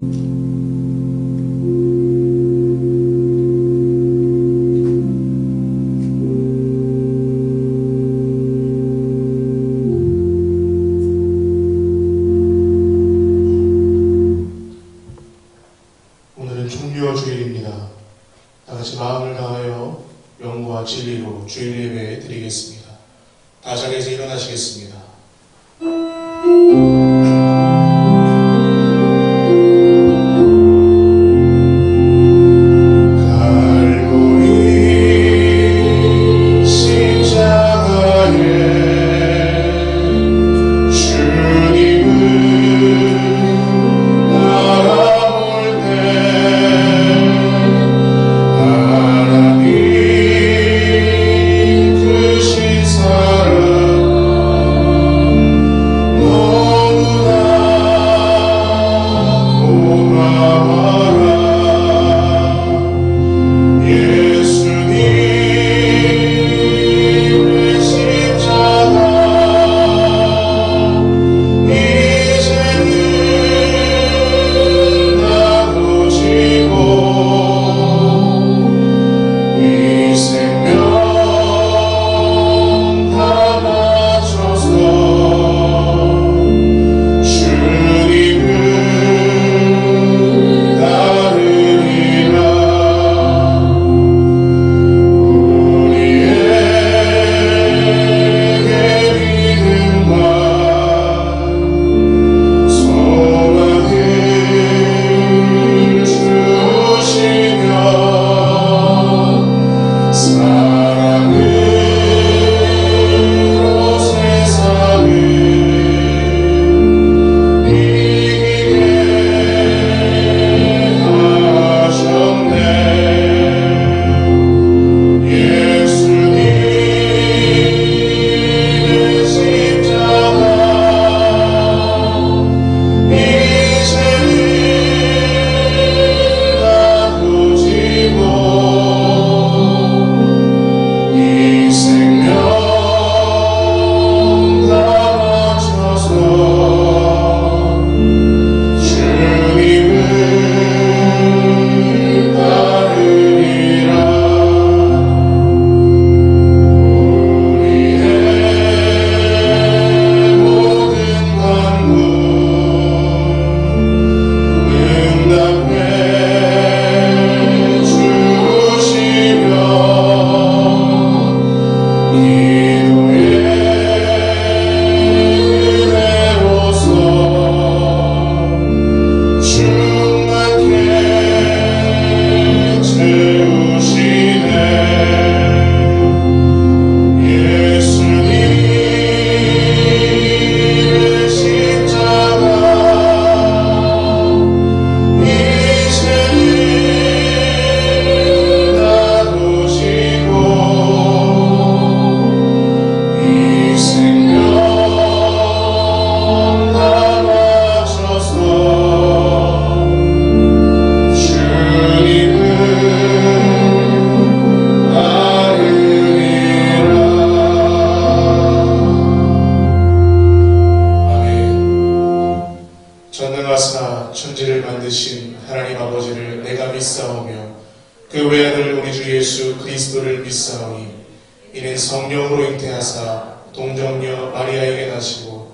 오늘은 종려 주일입니다. 다 같이 마음을 다하여 영과 진리로 주일 예배 드리겠습니다. 다 자리에서 일어나시겠습니다. 천지를 만드신 하나님 아버지를 내가 믿사오며 그 외아들 우리 주 예수 그리스도를 믿사오니 이는 성령으로 잉태하사 동정녀 마리아에게 나시고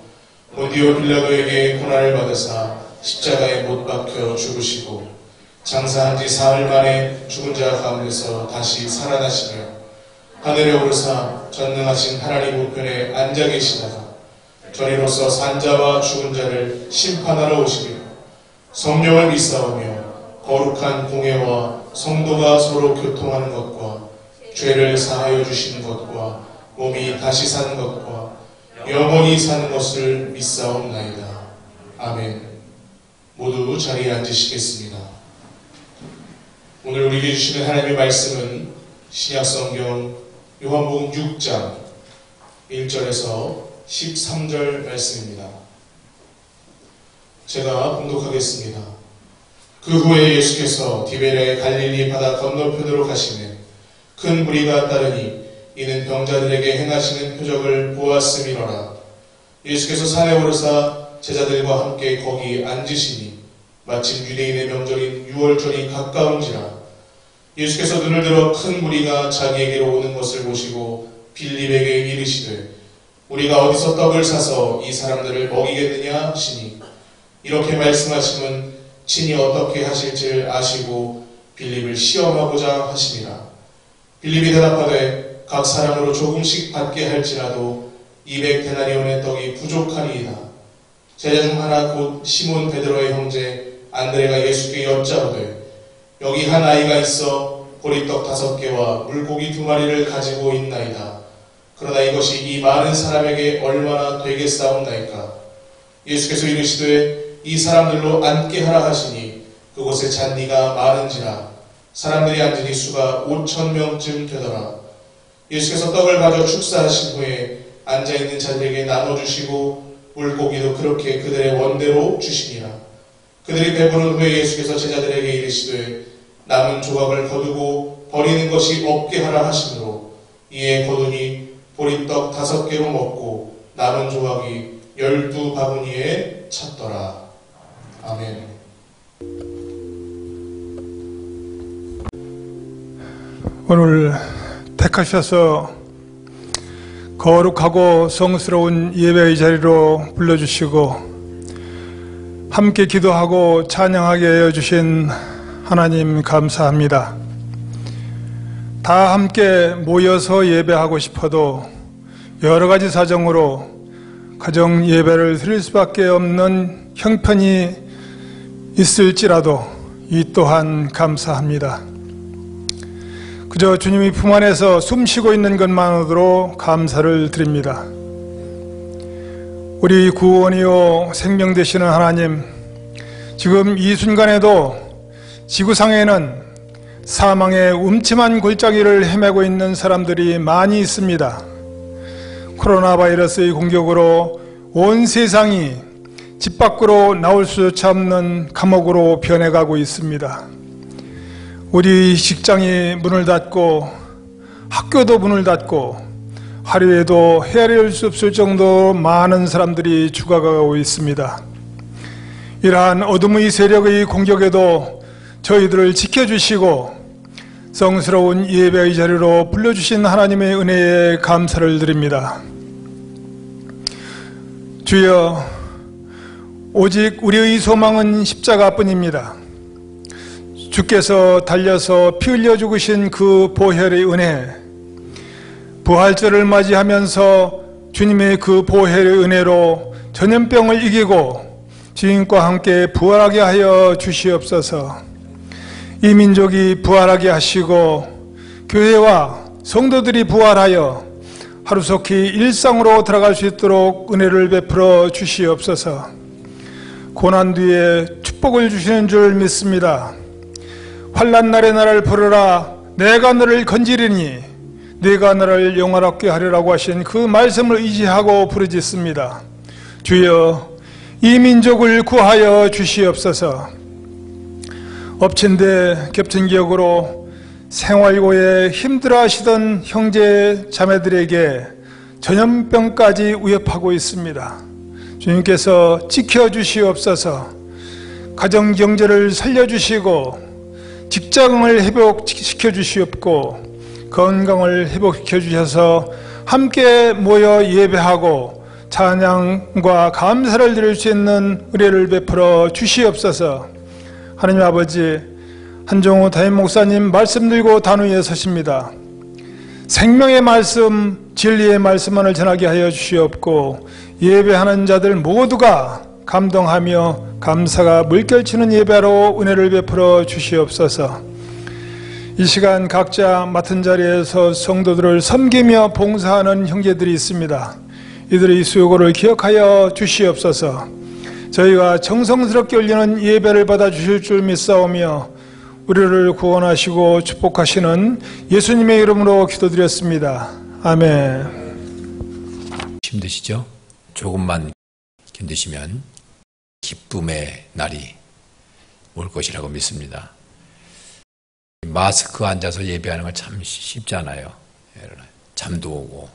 본디오 빌라도에게 고난을 받으사 십자가에 못 박혀 죽으시고 장사한 지 사흘 만에 죽은 자 가운데서 다시 살아나시며 하늘에 오르사 전능하신 하나님 우편에 앉아 계시다가 저리로서 산자와 죽은 자를 심판하러 오시리라. 성령을 믿사오며 거룩한 공회와 성도가 서로 교통하는 것과 죄를 사하여 주시는 것과 몸이 다시 사는 것과 영원히 사는 것을 믿사옵나이다. 아멘. 모두 자리에 앉으시겠습니다. 오늘 우리에게 주시는 하나님의 말씀은 신약성경 요한복음 6장 1절에서 13절 말씀입니다. 제가 봉독하겠습니다. 그 후에 예수께서 디베랴의 갈릴리 바다 건너편으로 가시매 큰 무리가 따르니 이는 병자들에게 행하시는 표적을 보았음이로라. 예수께서 산에 오르사 제자들과 함께 거기 앉으시니 마침 유대인의 명절인 유월절이 가까운지라. 예수께서 눈을 들어 큰 무리가 자기에게로 오는 것을 보시고 빌립에게 이르시되 우리가 어디서 떡을 사서 이 사람들을 먹이겠느냐 하시니, 이렇게 말씀하심은 친히 어떻게 하실지를 아시고 빌립을 시험하고자 하심이라. 빌립이 대답하되 각 사람으로 조금씩 받게 할지라도 200데나리온의 떡이 부족하리이다. 제자 중 하나 곧 시몬 베드로의 형제 안드레가 예수께 여짜오되 여기 한 아이가 있어 보리떡 5개와 물고기 2마리를 가지고 있나이다. 그러나 이것이 이 많은 사람에게 얼마나 되겠사옵나이까. 예수께서 이르시되 이 사람들로 앉게 하라 하시니 그곳에 잔디가 많은지라. 사람들이 앉으니 수가 5,000명쯤 되더라. 예수께서 떡을 가져 축사하신 후에 앉아있는 자들에게 나눠주시고 물고기도 그렇게 그들의 원대로 주시니라. 그들이 배부른 후에 예수께서 제자들에게 이르시되 남은 조각을 거두고 버리는 것이 없게 하라 하시므로 이에 거두니 보리떡 5개로 먹고 남은 조각이 12바구니에 찼더라. 아멘. 오늘 택하셔서 거룩하고 성스러운 예배의 자리로 불러주시고 함께 기도하고 찬양하게 하여 주신 하나님 감사합니다. 다 함께 모여서 예배하고 싶어도 여러 가지 사정으로 가정 예배를 드릴 수밖에 없는 형편이 있을지라도 이 또한 감사합니다. 그저 주님의 품 안에서 숨쉬고 있는 것만으로도 감사를 드립니다. 우리 구원이요 생명 되시는 하나님, 지금 이 순간에도 지구상에는 사망의 음침한 골짜기를 헤매고 있는 사람들이 많이 있습니다. 코로나 바이러스의 공격으로 온 세상이 집 밖으로 나올 수조차 없는 감옥으로 변해가고 있습니다. 우리 직장이 문을 닫고 학교도 문을 닫고 하루에도 헤아릴 수 없을 정도로 많은 사람들이 죽어가고 있습니다. 이러한 어둠의 세력의 공격에도 저희들을 지켜주시고 성스러운 예배의 자리로 불러주신 하나님의 은혜에 감사를 드립니다. 주여, 오직 우리의 소망은 십자가뿐입니다. 주께서 달려서 피 흘려 죽으신 그 보혈의 은혜, 부활절을 맞이하면서 주님의 그 보혈의 은혜로 전염병을 이기고 주님과 함께 부활하게 하여 주시옵소서. 이 민족이 부활하게 하시고 교회와 성도들이 부활하여 하루속히 일상으로 들어갈 수 있도록 은혜를 베풀어 주시옵소서. 고난 뒤에 축복을 주시는 줄 믿습니다. 환난 날에 나를 부르라, 내가 너를 건지리니 내가 너를 영화롭게 하리라고 하신 그 말씀을 의지하고 부르짖습니다. 주여, 이 민족을 구하여 주시옵소서. 엎친 데 겹친 기억으로 생활고에 힘들어하시던 형제 자매들에게 전염병까지 위협하고 있습니다. 주님께서 지켜주시옵소서. 가정경제를 살려주시고 직장을 회복시켜 주시옵고 건강을 회복시켜 주셔서 함께 모여 예배하고 찬양과 감사를 드릴 수 있는 은혜를 베풀어 주시옵소서. 하나님 아버지, 한종우 담임 목사님 말씀 들고 단위에 서십니다. 생명의 말씀, 진리의 말씀만을 전하게 하여 주시옵고 예배하는 자들 모두가 감동하며 감사가 물결치는 예배로 은혜를 베풀어 주시옵소서. 이 시간 각자 맡은 자리에서 성도들을 섬기며 봉사하는 형제들이 있습니다. 이들의 수고를 기억하여 주시옵소서. 저희가 정성스럽게 올리는 예배를 받아 주실 줄 믿사오며 우리를 구원하시고 축복하시는 예수님의 이름으로 기도드렸습니다. 아멘. 힘드시죠? 조금만 견디시면 기쁨의 날이 올 것이라고 믿습니다. 마스크 앉아서 예배하는 건 참 쉽지 않아요. 잠도 오고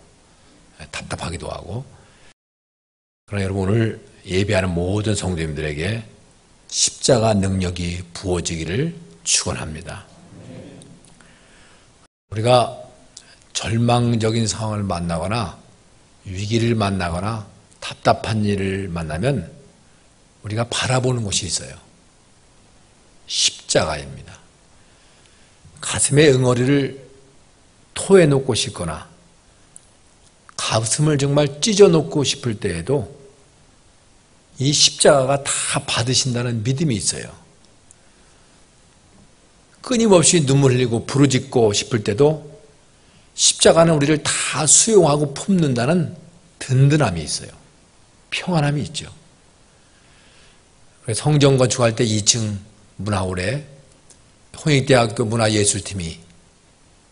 답답하기도 하고. 그러나 여러분, 오늘 예배하는 모든 성도님들에게 십자가 능력이 부어지기를 축원합니다. 우리가 절망적인 상황을 만나거나 위기를 만나거나 답답한 일을 만나면 우리가 바라보는 곳이 있어요. 십자가입니다. 가슴에 응어리를 토해놓고 싶거나 가슴을 정말 찢어놓고 싶을 때에도 이 십자가가 다 받으신다는 믿음이 있어요. 끊임없이 눈물 흘리고 부르짖고 싶을 때도 십자가는 우리를 다 수용하고 품는다는 든든함이 있어요. 평안함이 있죠. 성전 건축할 때 2층 문화홀에 홍익대학교 문화예술팀이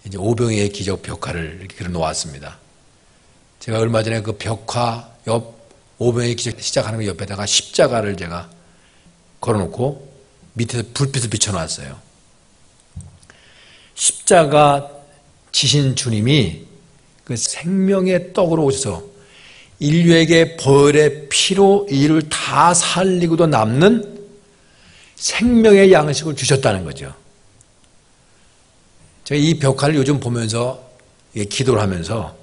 이제 오병이의 기적 벽화를 이렇게 그려 놓았습니다. 제가 얼마 전에 그 벽화 옆 오병이의 기적 시작하는 그 옆에다가 십자가를 제가 걸어놓고 밑에서 불빛을 비춰놨어요. 십자가 지신 주님이 그 생명의 떡으로 오셔서 인류에게 보혈의 피로 이를 다 살리고도 남는 생명의 양식을 주셨다는 거죠. 제가 이 벽화를 요즘 보면서 기도를 하면서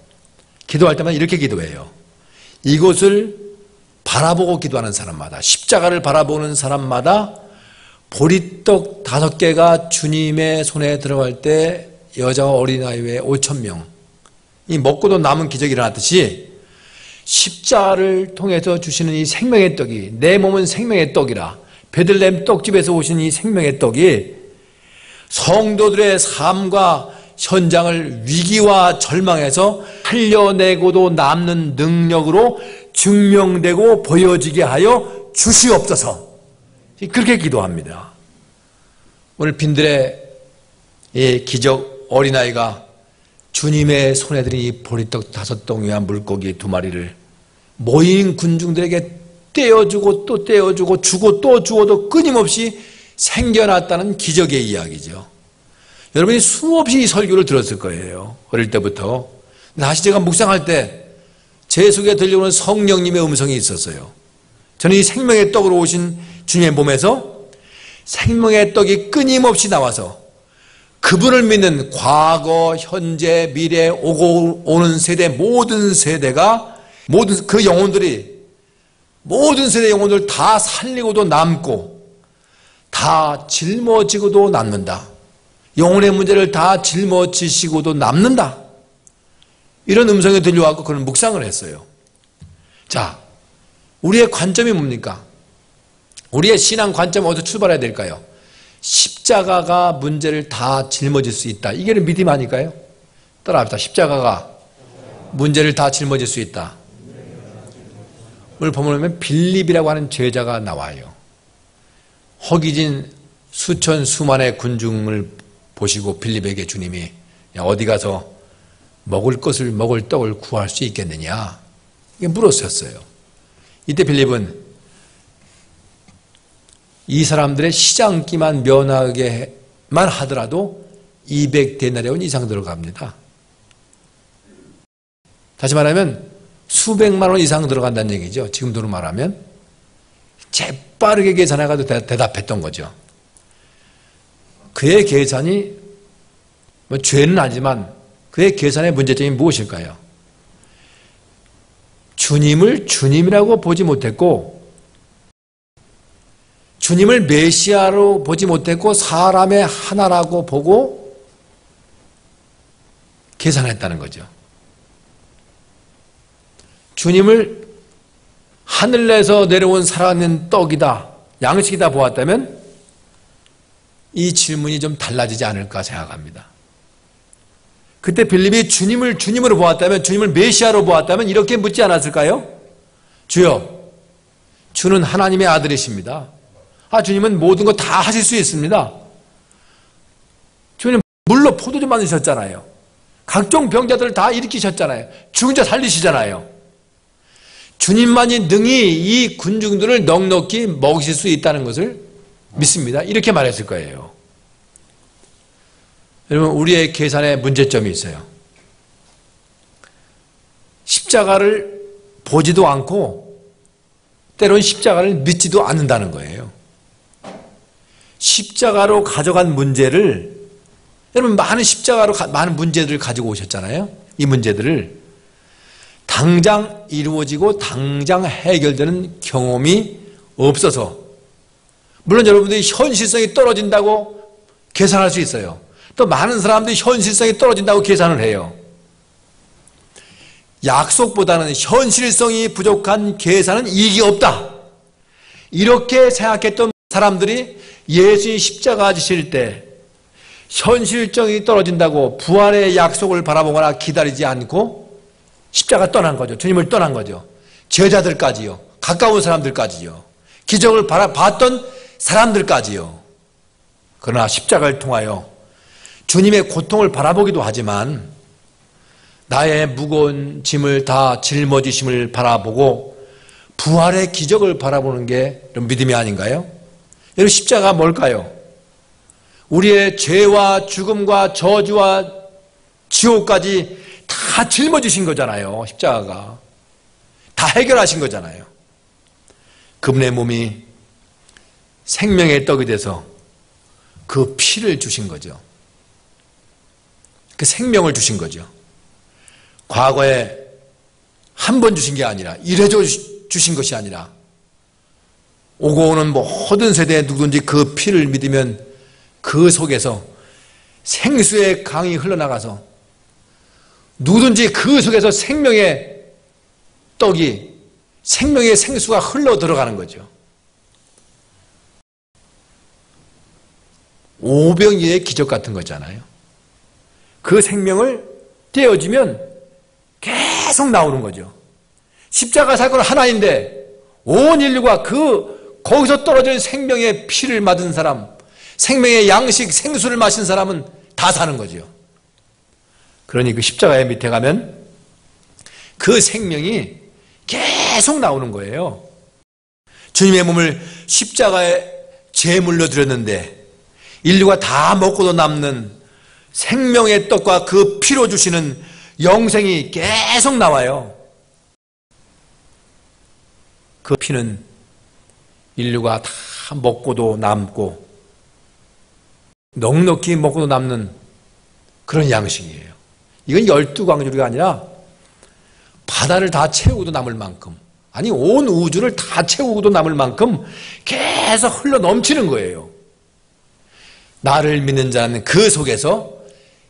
기도할 때마다 이렇게 기도해요. 이곳을 바라보고 기도하는 사람마다, 십자가를 바라보는 사람마다 보리떡 5개가 주님의 손에 들어갈 때 여자와 어린아이 외에 5,000명 이 먹고도 남은 기적이 일어났듯이 십자가를 통해서 주시는 이 생명의 떡이, 내 몸은 생명의 떡이라 베들레헴 떡집에서 오신 이 생명의 떡이 성도들의 삶과 현장을 위기와 절망에서 살려내고도 남는 능력으로 증명되고 보여지게 하여 주시옵소서. 그렇게 기도합니다. 오늘 빈들의 이 기적 어린아이가 주님의 손에 들인 이 보리떡 5덩이와 물고기 2마리를 모인 군중들에게 떼어주고 또 떼어주고 주고 또 주어도 끊임없이 생겨났다는 기적의 이야기죠. 여러분이 수없이 이 설교를 들었을 거예요. 어릴 때부터. 다시 제가 묵상할 때 제 속에 들려오는 성령님의 음성이 있었어요. 저는 이 생명의 떡으로 오신 주님의 몸에서 생명의 떡이 끊임없이 나와서 그분을 믿는 과거, 현재, 미래, 오고 오는 세대 모든 세대가 모든 그 영혼들이 모든 세대 영혼들 다 살리고도 남고 다 짊어지고도 남는다. 영혼의 문제를 다 짊어지시고도 남는다. 이런 음성이 들려와서 그런 묵상을 했어요. 자, 우리의 관점이 뭡니까? 우리의 신앙 관점은 어디서 출발해야 될까요? 십자가가 문제를 다 짊어질 수 있다. 이게 믿음 아닐까요? 따라합시다. 십자가가 문제를 다 짊어질 수 있다. 오늘 보면 빌립이라고 하는 제자가 나와요. 허기진 수천 수만의 군중을 보시고 빌립에게 주님이 어디 가서 먹을 떡을 구할 수 있겠느냐 이게 물었었어요. 이때 빌립은 이 사람들의 시장기만 면하게만 하더라도 200데나리온 이상 들어갑니다. 다시 말하면 수백만 원 이상 들어간다는 얘기죠. 지금 돈으로 말하면 재빠르게 계산해가지고 대답했던 거죠. 그의 계산이 죄는 아니지만 그의 계산의 문제점이 무엇일까요? 주님을 주님이라고 보지 못했고 주님을 메시아로 보지 못했고 사람의 하나라고 보고 계산했다는 거죠. 주님을 하늘에서 내려온 살아있는 떡이다, 양식이다 보았다면 이 질문이 좀 달라지지 않을까 생각합니다. 그때 빌립이 주님을 주님으로 보았다면, 주님을 메시아로 보았다면 이렇게 묻지 않았을까요? 주여, 주는 하나님의 아들이십니다. 주님은 모든 거 다 하실 수 있습니다. 주님 물로 포도주 만드셨잖아요. 각종 병자들을 다 일으키셨잖아요. 죽은 자 살리시잖아요. 주님만이 능히 이 군중들을 넉넉히 먹이실 수 있다는 것을 믿습니다. 이렇게 말했을 거예요. 여러분, 우리의 계산에 문제점이 있어요. 십자가를 보지도 않고 때로는 십자가를 믿지도 않는다는 거예요. 십자가로 가져간 문제를, 여러분 많은 십자가로 많은 문제들을 가지고 오셨잖아요. 이 문제들을 당장 이루어지고 당장 해결되는 경험이 없어서, 물론 여러분들이 현실성이 떨어진다고 계산할 수 있어요. 또 많은 사람들이 현실성이 떨어진다고 계산을 해요. 약속보다는 현실성이 부족한 계산은 이익이 없다, 이렇게 생각했던 사람들이 예수님 십자가 지실 때 현실성이 떨어진다고 부활의 약속을 바라보거나 기다리지 않고 십자가 떠난 거죠. 주님을 떠난 거죠. 제자들까지요, 가까운 사람들까지요, 기적을 봤던 사람들까지요. 그러나 십자가를 통하여 주님의 고통을 바라보기도 하지만 나의 무거운 짐을 다 짊어지심을 바라보고 부활의 기적을 바라보는 게 믿음이 아닌가요? 여러분, 십자가가 뭘까요? 우리의 죄와 죽음과 저주와 지옥까지 다 짊어지신 거잖아요. 십자가가 다 해결하신 거잖아요. 그분의 몸이 생명의 떡이 돼서 그 피를 주신 거죠. 그 생명을 주신 거죠. 과거에 한 번 주신 게 아니라, 이래저 주신 것이 아니라, 오고 오는 모든 세대에 누구든지 그 피를 믿으면 그 속에서 생수의 강이 흘러나가서 누구든지 그 속에서 생명의 떡이, 생명의 생수가 흘러 들어가는 거죠. 오병이어의 기적 같은 거잖아요. 그 생명을 떼어주면 계속 나오는 거죠. 십자가 사건 하나인데 온 인류가 거기서 떨어진 생명의 피를 맞은 사람, 생명의 양식, 생수를 마신 사람은 다 사는 거죠. 그러니 그 십자가의 밑에 가면 그 생명이 계속 나오는 거예요. 주님의 몸을 십자가에 제물로 드렸는데 인류가 다 먹고도 남는 생명의 떡과 그 피로 주시는 영생이 계속 나와요. 그 피는 인류가 다 먹고도 남고 넉넉히 먹고도 남는 그런 양식이에요. 이건 12광주리가 아니라 바다를 다 채우고도 남을 만큼, 아니 온 우주를 다 채우고도 남을 만큼 계속 흘러 넘치는 거예요. 나를 믿는 자는 그 속에서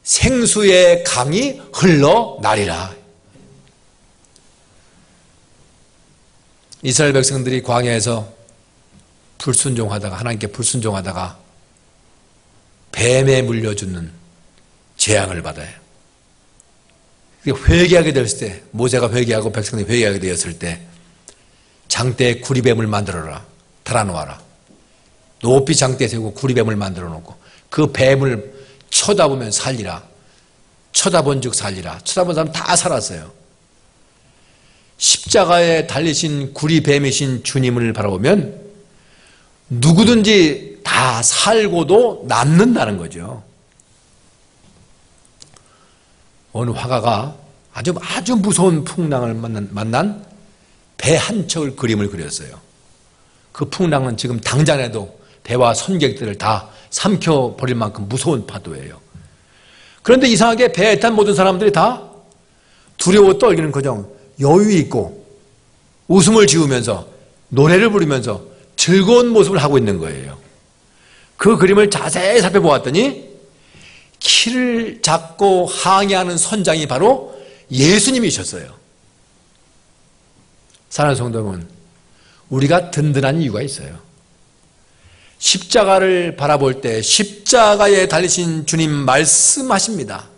생수의 강이 흘러나리라. 이스라엘 백성들이 광야에서 불순종하다가, 하나님께 불순종하다가 뱀에 물려 죽는 재앙을 받아요. 회개하게 됐을 때, 모세가 회개하고 백성들이 회개하게 되었을 때 장대에 구리뱀을 만들어라, 달아놓아라. 높이 장대 세우고 구리뱀을 만들어 놓고 그 뱀을 쳐다보면 살리라. 쳐다본 즉 살리라. 쳐다본 사람 다 살았어요. 십자가에 달리신 구리뱀이신 주님을 바라보면 누구든지 다 살고도 남는다는 거죠. 어느 화가가 아주 무서운 풍랑을 만난 배 한 척을 그림을 그렸어요. 그 풍랑은 지금 당장에도 배와 선객들을 다 삼켜버릴 만큼 무서운 파도예요. 그런데 이상하게 배에 탄 모든 사람들이 다 두려워 떨기는 커녕 여유 있고 웃음을 지으면서 노래를 부르면서 즐거운 모습을 하고 있는 거예요. 그 그림을 자세히 살펴보았더니 키를 잡고 항해하는 선장이 바로 예수님이셨어요. 사랑하는 성도 여러분, 우리가 든든한 이유가 있어요. 십자가를 바라볼 때 십자가에 달리신 주님 말씀하십니다.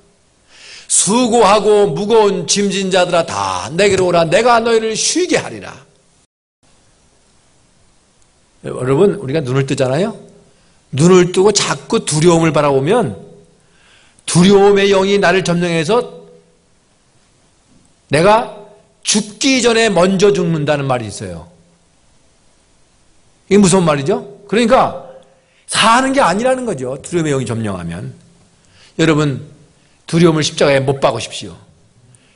수고하고 무거운 짐진 자들아 다 내게로 오라, 내가 너희를 쉬게 하리라. 여러분, 우리가 눈을 뜨잖아요. 눈을 뜨고 자꾸 두려움을 바라보면 두려움의 영이 나를 점령해서 내가 죽기 전에 먼저 죽는다는 말이 있어요. 이게 무슨 말이죠? 그러니까 사는 게 아니라는 거죠. 두려움의 영이 점령하면. 여러분, 두려움을 십자가에 못 박으십시오.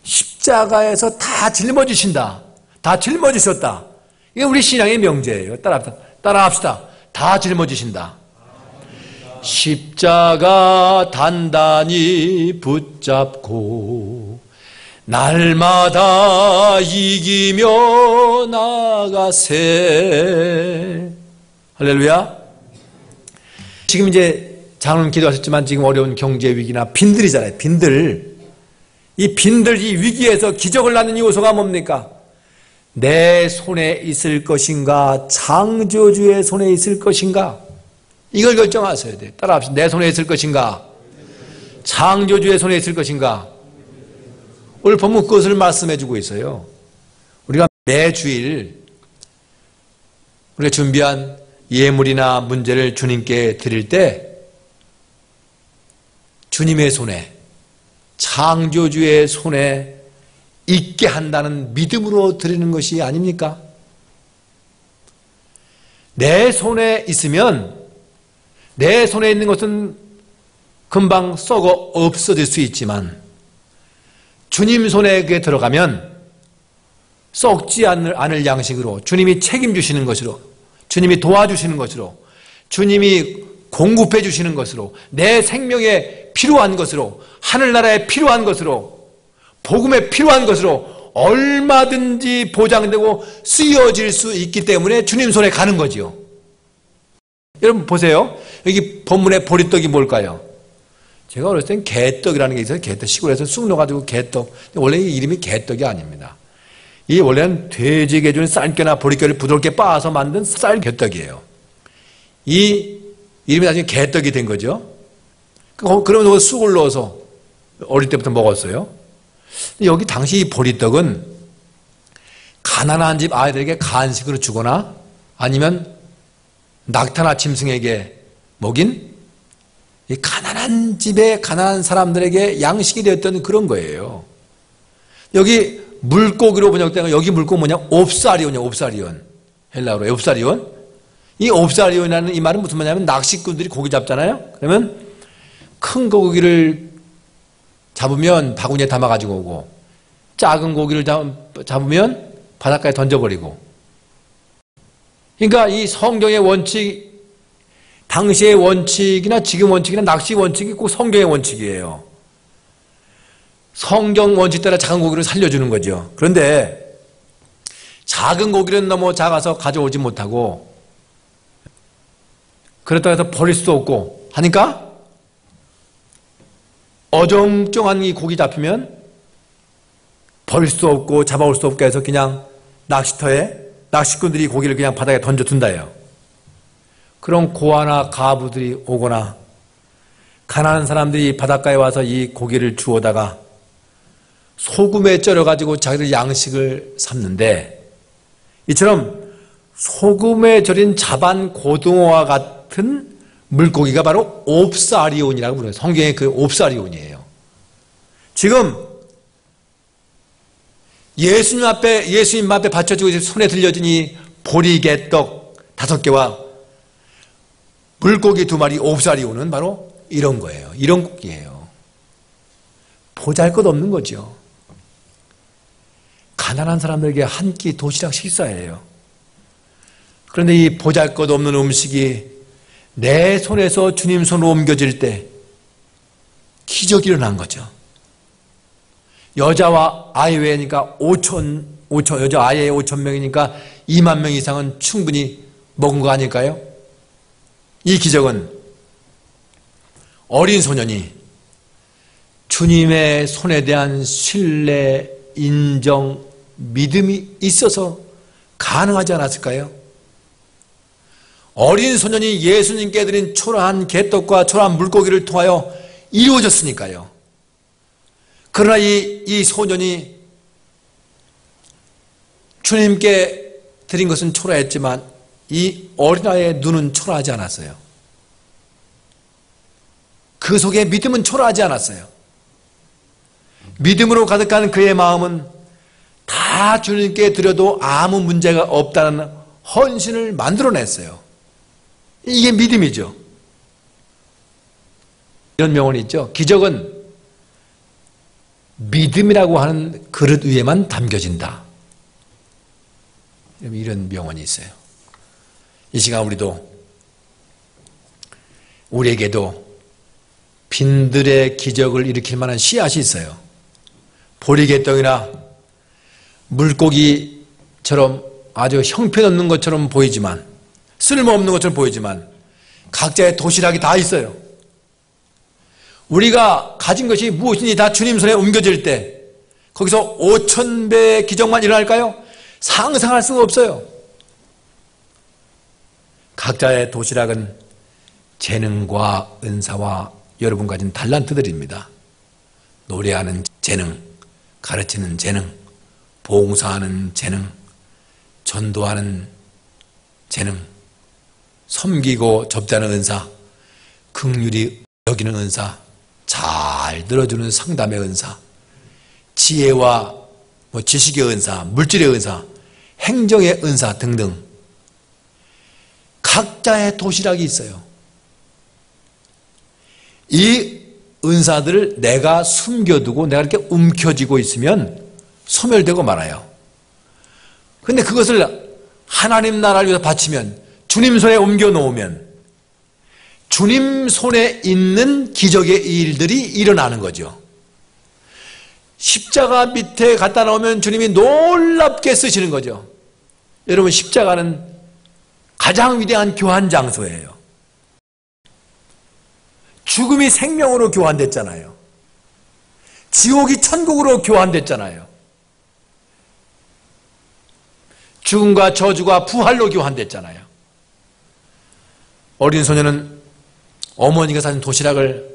십자가에서 다 짊어지신다. 다 짊어지셨다. 이게 우리 신앙의 명제예요. 따라합시다. 다 짊어지신다. 십자가 단단히 붙잡고 날마다 이기며 나가세. 할렐루야. 지금 이제 장로님 기도하셨지만 지금 어려운 경제 위기나 빈들이잖아요. 빈들. 이 빈들, 이 위기에서 기적을 낳는 요소가 뭡니까? 내 손에 있을 것인가, 창조주의 손에 있을 것인가? 이걸 결정하셔야 돼요. 따라합시다. 내 손에 있을 것인가, 창조주의 손에 있을 것인가? 오늘 본문 그것을 말씀해 주고 있어요. 우리가 매주일 우리가 준비한 예물이나 문제를 주님께 드릴 때 주님의 손에, 창조주의 손에 있게 한다는 믿음으로 드리는 것이 아닙니까? 내 손에 있으면 내 손에 있는 것은 금방 썩어 없어질 수 있지만 주님 손에 그게 들어가면 썩지 않을 양식으로 주님이 책임주시는 것으로, 주님이 도와주시는 것으로, 주님이 공급해 주시는 것으로, 내 생명에 필요한 것으로, 하늘나라에 필요한 것으로, 복음에 필요한 것으로 얼마든지 보장되고 쓰여질 수 있기 때문에 주님 손에 가는 거지요. 여러분 보세요. 여기 본문의 보리떡이 뭘까요? 제가 어렸을 땐 개떡이라는 게 있어요. 개떡. 시골에서 쑥 넣어가지고 개떡. 원래 이 이름이 개떡이 아닙니다. 이 원래는 돼지에게 준 쌀겨나 보리떡을 부드럽게 빻아서 만든 쌀개떡이에요. 이 이름이 나중에 개떡이 된 거죠. 그러면 쑥을 넣어서 어릴 때부터 먹었어요. 여기 당시 이 보리떡은 가난한 집 아이들에게 간식으로 주거나 아니면 낙타나 짐승에게 먹인 이 가난한 집에 가난한 사람들에게 양식이 되었던 그런 거예요. 여기 물고기로 번역된 거, 여기 물고기 뭐냐? 옵사리온이야, 옵사리온. 헬라어로 옵사리온. 이 옵사리온이라는 이 말은 무슨 말이냐면 낚시꾼들이 고기 잡잖아요. 그러면 큰 고기를 잡으면 바구니에 담아가지고 오고, 작은 고기를 잡으면 바닷가에 던져버리고. 그러니까 이 성경의 원칙, 당시의 원칙이나 지금 원칙이나 낚시 원칙이 꼭 성경의 원칙이에요. 성경 원칙 따라 작은 고기를 살려주는 거죠. 그런데 작은 고기는 너무 작아서 가져오지 못하고 그렇다고 해서 버릴 수도 없고 하니까 어정쩡한 이 고기 잡히면 버릴 수도 없고 잡아올 수도 없게 해서 그냥 낚시터에 낚시꾼들이 고기를 그냥 바닥에 던져둔다 해요. 그럼 고아나 가부들이 오거나 가난한 사람들이 바닷가에 와서 이 고기를 주워다가 소금에 절여가지고 자기들 양식을 삼는데, 이처럼 소금에 절인 자반 고등어와 같은 물고기가 바로 옵사리온이라고 불러요. 성경의 그 옵사리온이에요. 지금 예수님 앞에 받쳐지고 손에 들려진 이 보리개떡 5개와 물고기 2마리 옵사리온은 바로 이런 거예요. 이런 고기예요. 보잘것없는 거죠. 가난한 사람들에게 한 끼 도시락 식사예요. 그런데 이 보잘것없는 음식이 내 손에서 주님 손으로 옮겨질 때 기적이 일어난 거죠. 여자와 아이 외니까 5천 여자 아이 5천 명이니까 2만 명 이상은 충분히 먹은 거 아닐까요? 이 기적은 어린 소년이 주님의 손에 대한 신뢰, 인정, 믿음이 있어서 가능하지 않았을까요? 어린 소년이 예수님께 드린 초라한 개떡과 초라한 물고기를 통하여 이루어졌으니까요. 그러나 이 소년이 주님께 드린 것은 초라했지만 이 어린아이의 눈은 초라하지 않았어요. 그 속에 믿음은 초라하지 않았어요. 믿음으로 가득한 그의 마음은 다 주님께 드려도 아무 문제가 없다는 헌신을 만들어냈어요. 이게 믿음이죠. 이런 명언이 있죠. 기적은 믿음이라고 하는 그릇 위에만 담겨진다. 이런 명언이 있어요. 이 시간 우리도 우리에게도 빈들의 기적을 일으킬 만한 씨앗이 있어요. 보리개떡이나 물고기처럼 아주 형편없는 것처럼 보이지만, 쓸모없는 것처럼 보이지만 각자의 도시락이 다 있어요. 우리가 가진 것이 무엇이니 다 주님 손에 옮겨질 때 거기서 5,000배의 기적만 일어날까요? 상상할 수가 없어요. 각자의 도시락은 재능과 은사와 여러분 가진 달란트들입니다. 노래하는 재능, 가르치는 재능, 봉사하는 재능, 전도하는 재능, 섬기고 접대하는 은사, 긍휼히 여기는 은사, 잘 들어주는 상담의 은사, 지혜와 지식의 은사, 물질의 은사, 행정의 은사 등등 각자의 도시락이 있어요. 이 은사들을 내가 숨겨두고 내가 이렇게 움켜쥐고 있으면 소멸되고 말아요. 그런데 그것을 하나님 나라를 위해서 바치면, 주님 손에 옮겨놓으면 주님 손에 있는 기적의 일들이 일어나는 거죠. 십자가 밑에 갖다 놓으면 주님이 놀랍게 쓰시는 거죠. 여러분, 십자가는 가장 위대한 교환 장소예요. 죽음이 생명으로 교환됐잖아요. 지옥이 천국으로 교환됐잖아요. 죽음과 저주가 부활로 교환됐잖아요. 어린 소녀는 어머니가 사준 도시락을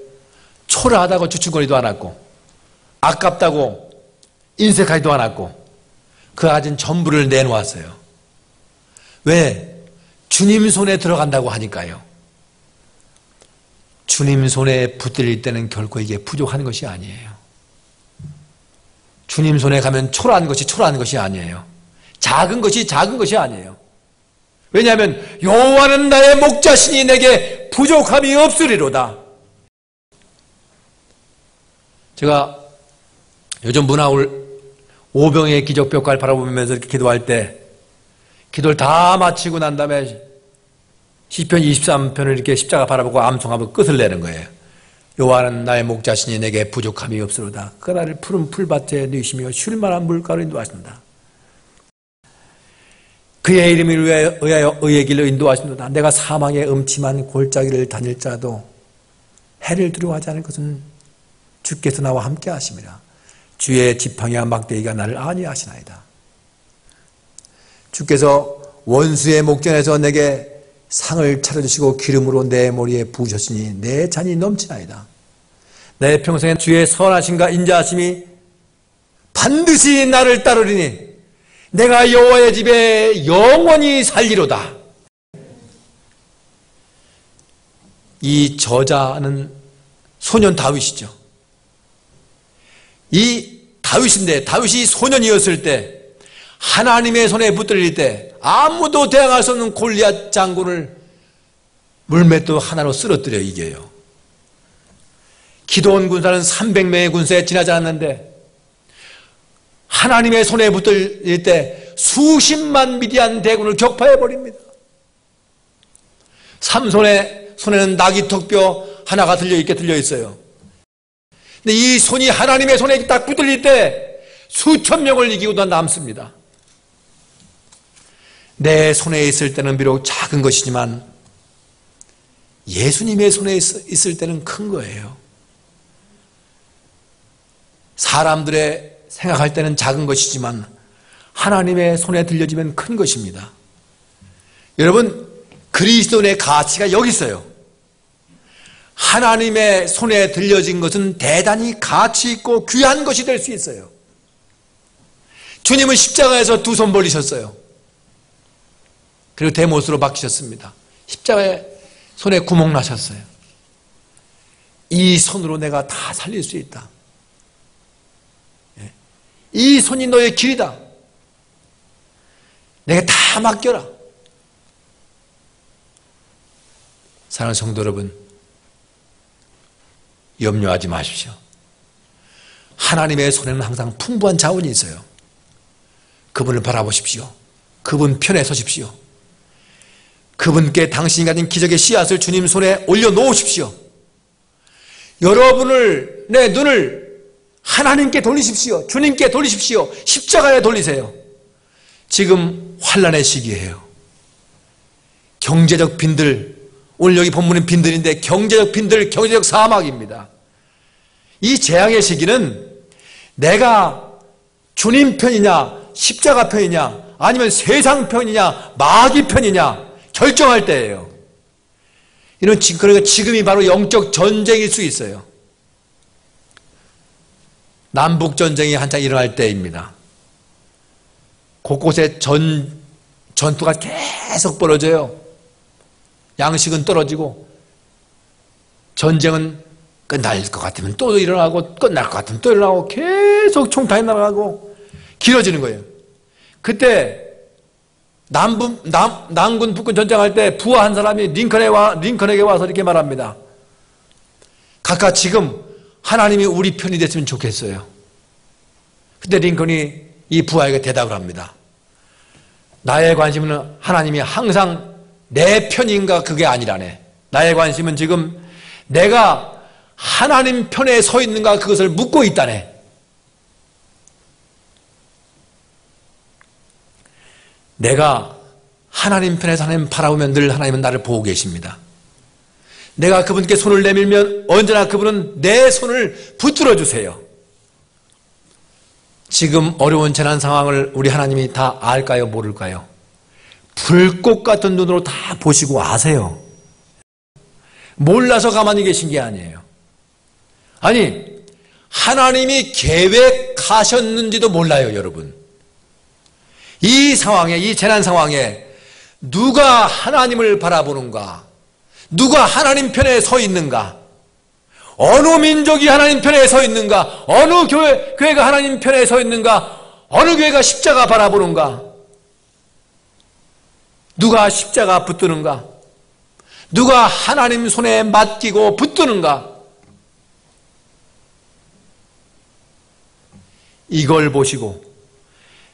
초라하다고 주춤거리도 않았고, 아깝다고 인색하지도 않았고, 그가 가진 전부를 내놓았어요. 왜? 주님 손에 들어간다고 하니까요. 주님 손에 붙들릴 때는 결코 이게 부족한 것이 아니에요. 주님 손에 가면 초라한 것이 아니에요. 작은 것이 아니에요. 왜냐하면 여호와는 나의 목자시니 내게 부족함이 없으리로다. 제가 요즘 문화울 오병의 기적벽화를 바라보면서 이렇게 기도할 때, 기도를 다 마치고 난 다음에 시편 23편을 이렇게 십자가 바라보고 암송하고 끝을 내는 거예요. 여호와는 나의 목자시니 내게 부족함이 없으로다. 그날을 푸른 풀밭에 누이시며 쉴만한 물가로 인도하신다. 그의 이름을 위하여 의의 길로 인도하신다. 내가 사망의 음침한 골짜기를 다닐지라도 해를 두려워하지 않을 것은 주께서 나와 함께 하심이라. 주의 지팡이와 막대기가 나를 안위하시나이다. 주께서 원수의 목전에서 내게 상을 차려주시고 기름으로 내 머리에 부으셨으니 내 잔이 넘치나이다. 내 평생에 주의 선하심과 인자하심이 반드시 나를 따르리니 내가 여호와의 집에 영원히 살리로다. 이 저자는 소년 다윗이죠. 이 다윗인데, 다윗이 소년이었을 때 하나님의 손에 붙들릴 때 아무도 대항할 수 없는 골리앗 장군을 물맷돌 하나로 쓰러뜨려 이겨요. 기드온 군사는 300명의 군사에 지나지 않았는데 하나님의 손에 붙들릴 때 수십만 미디안 대군을 격파해버립니다. 삼손의 손에는 나귀 턱뼈 하나가 들려있어요. 근데 이 손이 하나님의 손에 딱 붙들릴 때 수천 명을 이기고 남습니다. 내 손에 있을 때는 비록 작은 것이지만 예수님의 손에 있을 때는 큰 거예요. 사람들의 생각할 때는 작은 것이지만 하나님의 손에 들려지면 큰 것입니다. 여러분, 그리스도인의 가치가 여기 있어요. 하나님의 손에 들려진 것은 대단히 가치 있고 귀한 것이 될 수 있어요. 주님은 십자가에서 두 손 벌리셨어요. 그리고 대못으로 박히셨습니다. 십자가에 손에 구멍 나셨어요. 이 손으로 내가 다 살릴 수 있다. 이 손이 너의 길이다. 내가 다 맡겨라. 사랑하는 성도 여러분, 염려하지 마십시오. 하나님의 손에는 항상 풍부한 자원이 있어요. 그분을 바라보십시오. 그분 편에 서십시오. 그분께 당신이 가진 기적의 씨앗을 주님 손에 올려놓으십시오. 여러분을, 내 눈을 하나님께 돌리십시오. 주님께 돌리십시오. 십자가에 돌리세요. 지금 환난의 시기예요. 경제적 빈들, 오늘 여기 본문은 빈들인데 경제적 빈들, 경제적 사막입니다. 이 재앙의 시기는 내가 주님 편이냐, 십자가 편이냐, 아니면 세상 편이냐, 마귀 편이냐 결정할 때예요. 그러니까 지금이 바로 영적 전쟁일 수 있어요. 남북 전쟁이 한창 일어날 때입니다. 곳곳에 전투가 계속 벌어져요. 양식은 떨어지고 전쟁은 끝날 것 같으면 또 일어나고 끝날 것 같으면 또 일어나고 계속 총탄이 날아가고 길어지는 거예요. 그때 남군 북군 전쟁할 때 부하 한 사람이 링컨에게 와서 이렇게 말합니다. 각각 지금 하나님이 우리 편이 됐으면 좋겠어요. 그때 링컨이 이 부하에게 대답을 합니다. 나의 관심은 하나님이 항상 내 편인가 그게 아니라네. 나의 관심은 지금 내가 하나님 편에 서 있는가 그것을 묻고 있다네. 내가 하나님 편에서 하나님 바라보면 늘 하나님은 나를 보고 계십니다. 내가 그분께 손을 내밀면 언제나 그분은 내 손을 붙들어 주세요. 지금 어려운 재난 상황을 우리 하나님이 다 알까요? 모를까요? 불꽃 같은 눈으로 다 보시고 아세요. 몰라서 가만히 계신 게 아니에요. 아니, 하나님이 계획하셨는지도 몰라요, 여러분. 이 상황에, 이 재난 상황에 누가 하나님을 바라보는가? 누가 하나님 편에 서 있는가? 어느 민족이 하나님 편에 서 있는가? 어느 교회가 하나님 편에 서 있는가? 어느 교회가 십자가 바라보는가? 누가 십자가 붙드는가? 누가 하나님 손에 맡기고 붙드는가? 이걸 보시고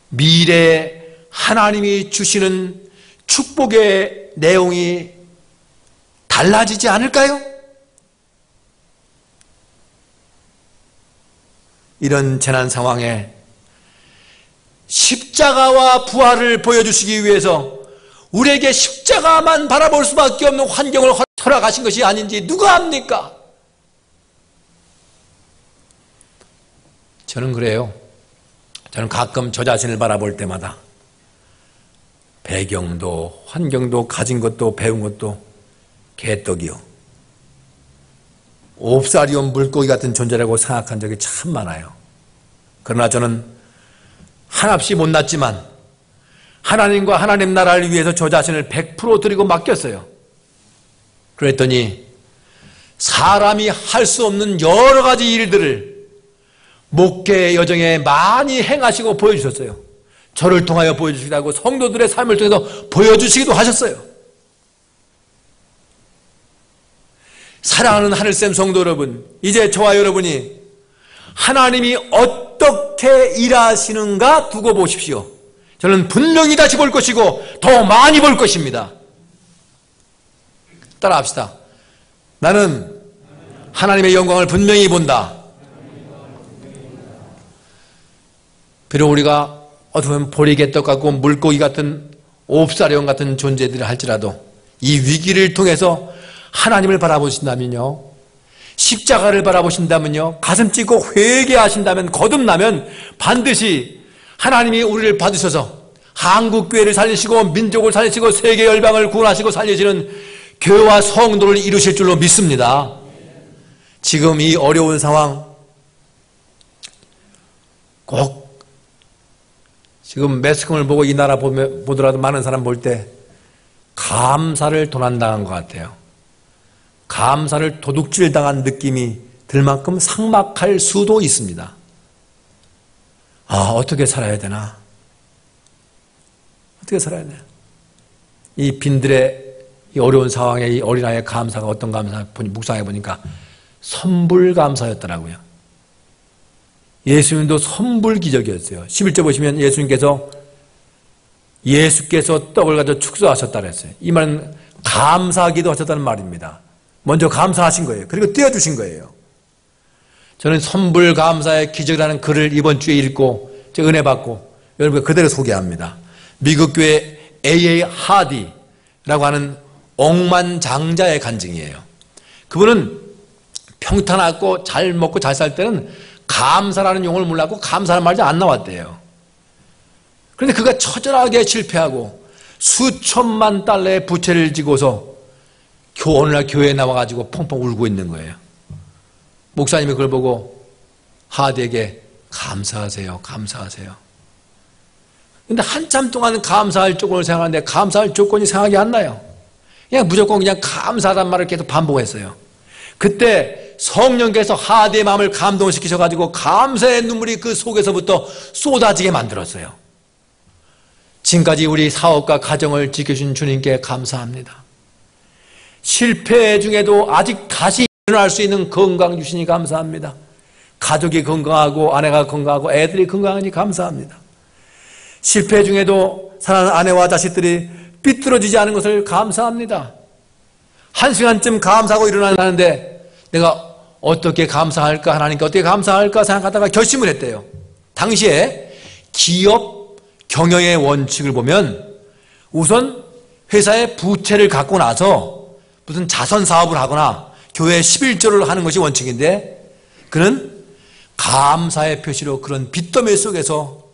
미래에 하나님이 주시는 축복의 내용이 달라지지 않을까요? 이런 재난 상황에 십자가와 부활을 보여주시기 위해서 우리에게 십자가만 바라볼 수밖에 없는 환경을 허락하신 것이 아닌지 누가 압니까? 저는 그래요. 저는 가끔 저 자신을 바라볼 때마다 배경도 환경도 가진 것도 배운 것도 개떡이요. 옵사리온 물고기 같은 존재라고 생각한 적이 참 많아요. 그러나 저는 한없이 못났지만 하나님과 하나님 나라를 위해서 저 자신을 100% 드리고 맡겼어요. 그랬더니 사람이 할 수 없는 여러 가지 일들을 목회 여정에 많이 행하시고 보여주셨어요. 저를 통하여 보여주시기도 하고 성도들의 삶을 통해서 보여주시기도 하셨어요. 사랑하는 하늘샘 성도 여러분, 이제 저와 여러분이 하나님이 어떻게 일하시는가 두고 보십시오. 저는 분명히 다시 볼 것이고 더 많이 볼 것입니다. 따라합시다. 나는 하나님의 영광을 분명히 본다. 비록 우리가 어떻게 보면 보리개떡 같고 물고기 같은 옵사리온 같은 존재들을 할지라도 이 위기를 통해서 하나님을 바라보신다면요, 십자가를 바라보신다면요, 가슴 찢고 회개하신다면, 거듭나면 반드시 하나님이 우리를 받으셔서 한국교회를 살리시고 민족을 살리시고 세계 열방을 구원하시고 살리시는 교회와 성도를 이루실 줄로 믿습니다. 지금 이 어려운 상황 꼭 지금 매스컴을 보고 이 나라 보더라도 많은 사람 볼 때 감사를 도난당한 것 같아요. 감사를 도둑질 당한 느낌이 들 만큼 삭막할 수도 있습니다. 아, 어떻게 살아야 되나? 어떻게 살아야 되나? 이 빈들의 이 어려운 상황에 이 어린아이의 감사가 어떤 감사, 묵상해 보니까 선불 감사였더라고요. 예수님도 선불 기적이었어요. 11절 보시면 예수께서 떡을 가져 축사하셨다 그랬어요. 이 말은 감사하기도 하셨다는 말입니다. 먼저 감사하신 거예요. 그리고 띄워주신 거예요. 저는 선불 감사의 기적이라는 글을 이번 주에 읽고 은혜 받고 여러분께 그대로 소개합니다. 미국 교회 A.A. 하디라고 하는 억만장자의 간증이에요. 그분은 평탄하고 잘 먹고 잘 살 때는 감사라는 용어를 몰랐고 감사라는 말이 안 나왔대요. 그런데 그가 처절하게 실패하고 수천만 달러의 부채를 지고서 오늘날 교회에 나와가지고 펑펑 울고 있는 거예요. 목사님이 그걸 보고 하디에게 감사하세요, 감사하세요. 근데 한참 동안 감사할 조건을 생각하는데 감사할 조건이 생각이 안 나요. 그냥 무조건 그냥 감사하단 말을 계속 반복했어요. 그때 성령께서 하디의 마음을 감동시키셔가지고 감사의 눈물이 그 속에서부터 쏟아지게 만들었어요. 지금까지 우리 사업과 가정을 지켜주신 주님께 감사합니다. 실패 중에도 아직 다시 일어날 수 있는 건강 주시니 감사합니다. 가족이 건강하고 아내가 건강하고 애들이 건강하니 감사합니다. 실패 중에도 사랑하는 아내와 자식들이 삐뚤어지지 않은 것을 감사합니다. 한 시간쯤 감사하고 일어나는데 내가 어떻게 감사할까, 하나님께 어떻게 감사할까 생각하다가 결심을 했대요. 당시에 기업 경영의 원칙을 보면 우선 회사의 부채를 갖고 나서 무슨 자선 사업을 하거나 교회 11조를 하는 것이 원칙인데 그는 감사의 표시로 그런 빚더미 속에서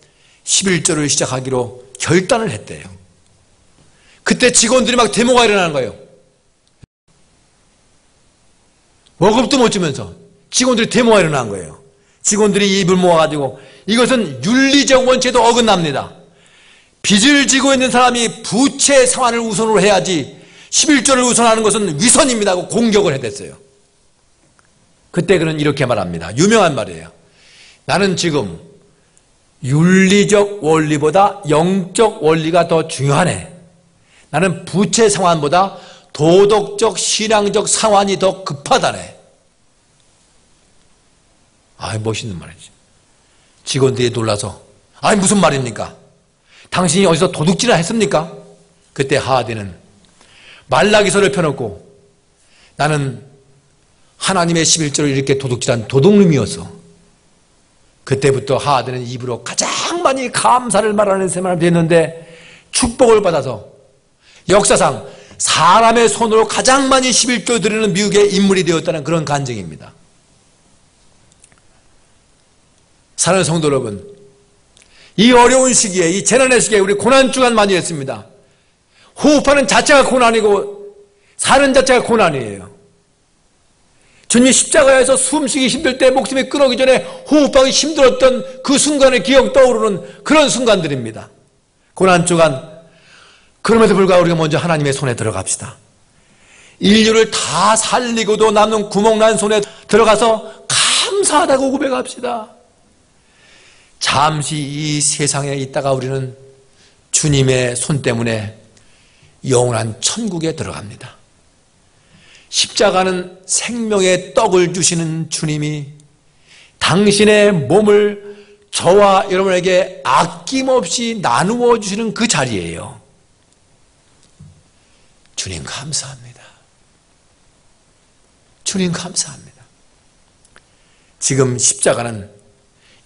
11조를 시작하기로 결단을 했대요. 그때 직원들이 막 데모가 일어나는 거예요. 월급도 못 주면서 직원들이 데모가 일어난 거예요. 직원들이 입을 모아가지고 이것은 윤리적 원칙에도 어긋납니다. 빚을 지고 있는 사람이 부채 상환을 우선으로 해야지 11조를 우선하는 것은 위선입니다 하고 공격을 해댔어요. 그때 그는 이렇게 말합니다. 유명한 말이에요. 나는 지금 윤리적 원리보다 영적 원리가 더 중요하네. 나는 부채 상환보다 도덕적 신앙적 상환이 더 급하다네. 멋있는 말이지. 직원들이 놀라서 무슨 말입니까? 당신이 어디서 도둑질을 했습니까? 그때 하디는 말라기서를 펴놓고 나는 하나님의 11조를 이렇게 도둑질한 도둑놈이었어. 그때부터 하디는 입으로 가장 많이 감사를 말하는 사람이 됐는데 축복을 받아서 역사상 사람의 손으로 가장 많이 11조 드리는 미국의 인물이 되었다는 그런 간증입니다. 사랑하는 성도 여러분, 이 어려운 시기에, 이 재난의 시기에 우리 고난주간 많이 했습니다. 호흡하는 자체가 고난이고 사는 자체가 고난이에요. 주님이 십자가에서 숨쉬기 힘들 때 목숨이 끊어기 전에 호흡하기 힘들었던 그 순간의 기억 떠오르는 그런 순간들입니다. 고난주간, 그럼에도 불구하고 우리가 먼저 하나님의 손에 들어갑시다. 인류를 다 살리고도 남는 구멍난 손에 들어가서 감사하다고 고백합시다. 잠시 이 세상에 있다가 우리는 주님의 손 때문에 영원한 천국에 들어갑니다. 십자가는 생명의 떡을 주시는 주님이 당신의 몸을 저와 여러분에게 아낌없이 나누어 주시는 그 자리예요. 주님 감사합니다. 주님 감사합니다. 지금 십자가는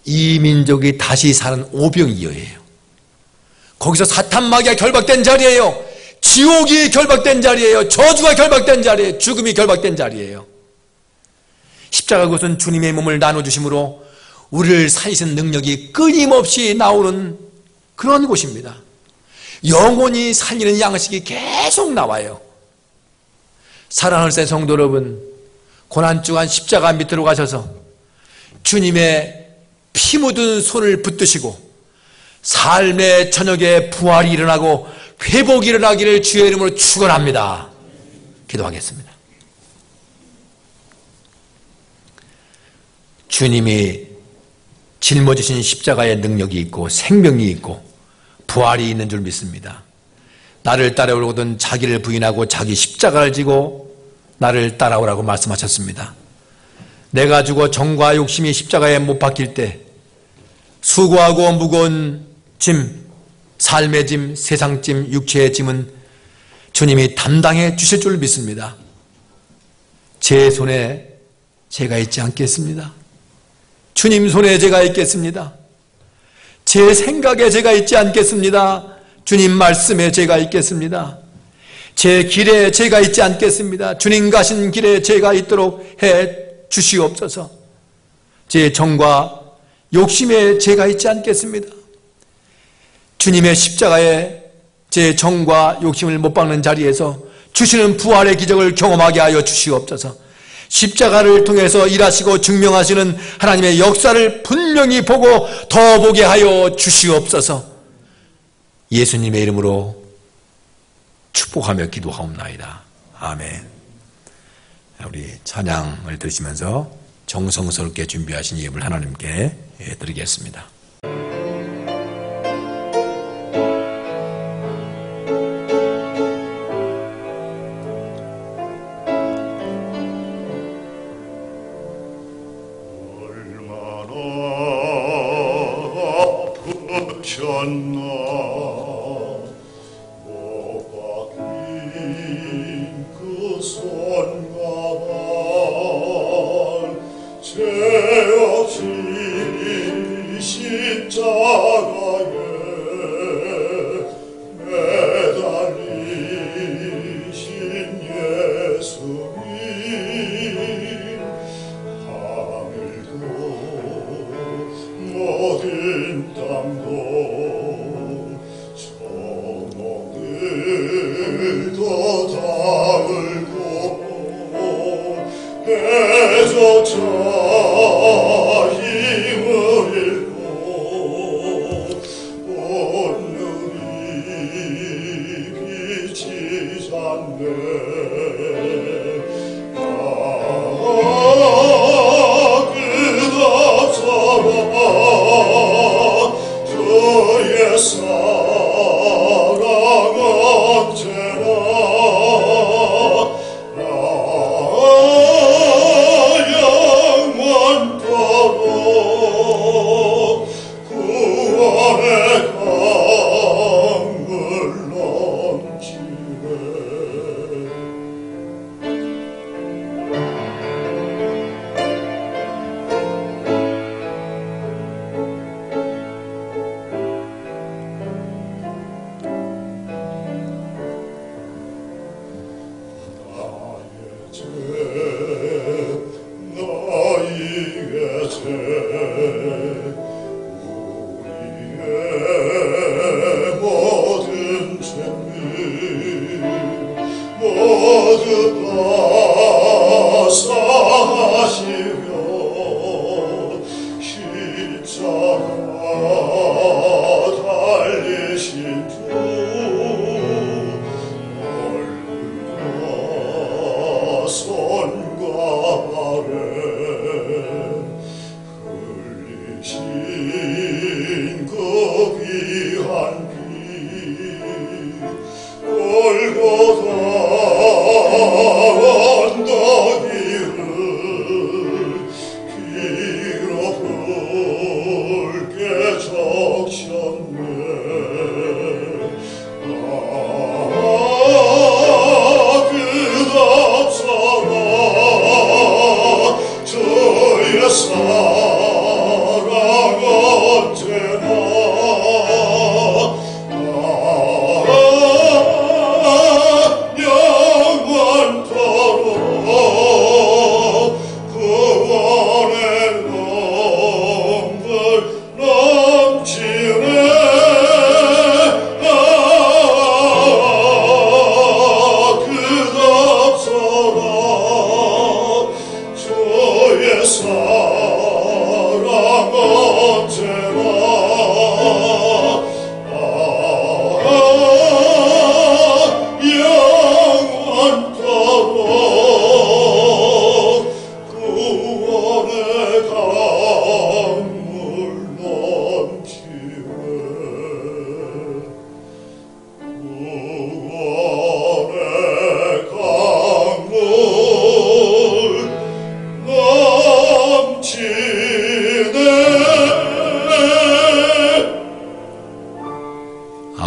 이 민족이 다시 사는 오병이어예요. 거기서 사탄 마귀가 결박된 자리예요. 지옥이 결박된 자리예요. 저주가 결박된 자리예요. 죽음이 결박된 자리예요. 십자가 그것은 주님의 몸을 나눠주심으로 우리를 살리신 능력이 끊임없이 나오는 그런 곳입니다. 영원히 살리는 양식이 계속 나와요. 사랑하는 성도 여러분, 고난주간 십자가 밑으로 가셔서 주님의 피 묻은 손을 붙드시고 삶의 저녁에 부활이 일어나고 회복이 일어나기를 주의 이름으로 축원합니다. 기도하겠습니다. 주님이 짊어지신 십자가의 능력이 있고 생명이 있고 부활이 있는 줄 믿습니다. 나를 따라오려거든 자기를 부인하고 자기 십자가를 지고 나를 따라오라고 말씀하셨습니다. 내가 죽어 정과 욕심이 십자가에 못 박힐 때 수고하고 무거운 짐, 삶의 짐, 세상 짐, 육체의 짐은 주님이 담당해 주실 줄 믿습니다. 제 손에 제가 있지 않겠습니다. 주님 손에 제가 있겠습니다. 제 생각에 제가 있지 않겠습니다. 주님 말씀에 제가 있겠습니다. 제 길에 제가 있지 않겠습니다. 주님 가신 길에 제가 있도록 해 주시옵소서. 제 정과 욕심에 제가 있지 않겠습니다. 주님의 십자가에 제 정과 욕심을 못 박는 자리에서 주시는 부활의 기적을 경험하게 하여 주시옵소서. 십자가를 통해서 일하시고 증명하시는 하나님의 역사를 분명히 보고 더 보게 하여 주시옵소서. 예수님의 이름으로 축복하며 기도하옵나이다. 아멘. 우리 찬양을 들으시면서 정성스럽게 준비하신 예물 하나님께 드리겠습니다.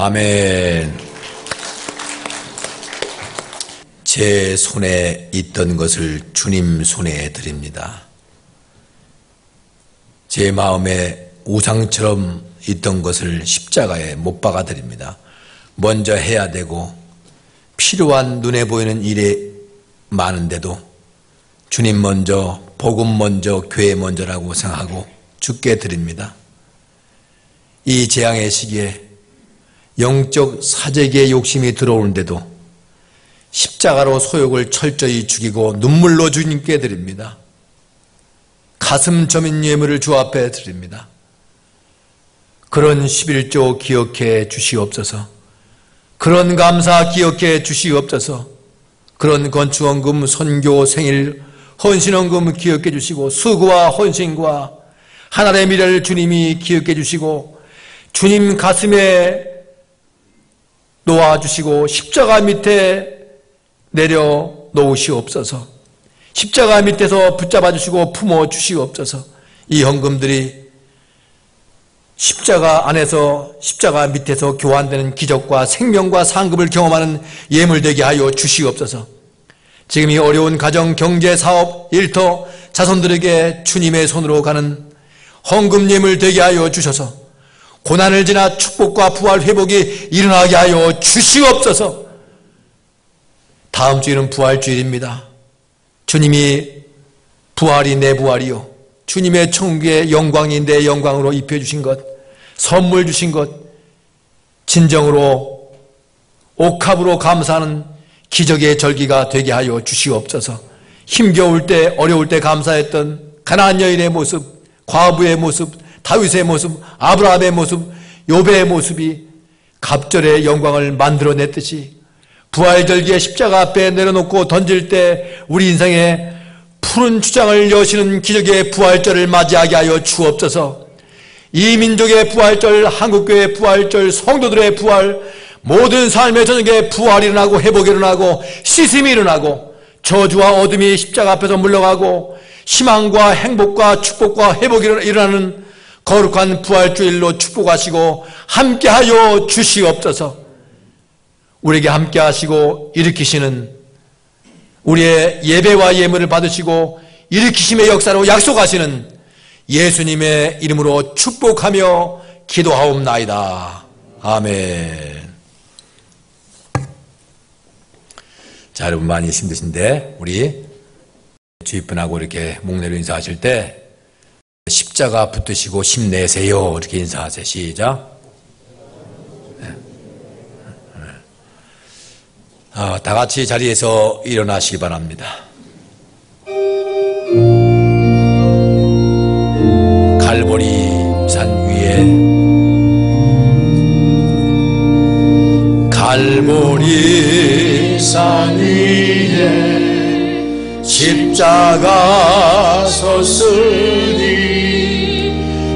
아멘. 제 손에 있던 것을 주님 손에 드립니다. 제 마음에 우상처럼 있던 것을 십자가에 못 박아 드립니다. 먼저 해야 되고 필요한 눈에 보이는 일이 많은데도 주님 먼저, 복음 먼저, 교회 먼저라고 생각하고 주께 드립니다. 이 재앙의 시기에 영적 사재기의 욕심이 들어오는데도 십자가로 소욕을 철저히 죽이고 눈물로 주님께 드립니다. 가슴 저민 예물을 주 앞에 드립니다. 그런 11조 기억해 주시옵소서. 그런 감사 기억해 주시옵소서. 그런 건축원금, 선교, 생일, 헌신원금 기억해 주시고 수고와 헌신과 하나님의 미래를 주님이 기억해 주시고 주님 가슴에 놓아주시고 십자가 밑에 내려 놓으시옵소서. 십자가 밑에서 붙잡아 주시고 품어 주시옵소서. 이 헌금들이 십자가 안에서 십자가 밑에서 교환되는 기적과 생명과 상급을 경험하는 예물 되게 하여 주시옵소서. 지금 이 어려운 가정, 경제, 사업, 일터, 자손들에게 주님의 손으로 가는 헌금 예물 되게 하여 주셔서 고난을 지나 축복과 부활 회복이 일어나게 하여 주시옵소서. 다음 주일은 부활주일입니다. 주님이 부활이 내 부활이요 주님의 천국의 영광이 내 영광으로 입혀주신 것, 선물 주신 것, 진정으로 옥합으로 감사하는 기적의 절기가 되게 하여 주시옵소서. 힘겨울 때, 어려울 때 감사했던 가나안 여인의 모습, 과부의 모습, 다윗의 모습, 아브라함의 모습, 욥의 모습이 갑절의 영광을 만들어냈듯이 부활절기에 십자가 앞에 내려놓고 던질 때 우리 인생에 푸른 주장을 여시는 기적의 부활절을 맞이하게 하여 주옵소서. 이 민족의 부활절, 한국교회의 부활절, 성도들의 부활, 모든 삶의 저녁에 부활이 일어나고 회복이 일어나고 씻음이 일어나고 저주와 어둠이 십자가 앞에서 물러가고 희망과 행복과 축복과 회복이 일어나는 거룩한 부활주일로 축복하시고 함께하여 주시옵소서. 우리에게 함께하시고 일으키시는 우리의 예배와 예물을 받으시고 일으키심의 역사로 약속하시는 예수님의 이름으로 축복하며 기도하옵나이다. 아멘. 자, 여러분 많이 힘드신데 우리 주위분하고 이렇게 목례로 인사하실 때 십자가 붙드시고 힘내세요 이렇게 인사하세요. 시작. 다 같이 자리에서 일어나시기 바랍니다. 갈보리 산 위에 갈보리 산 위에 십자가 섰으니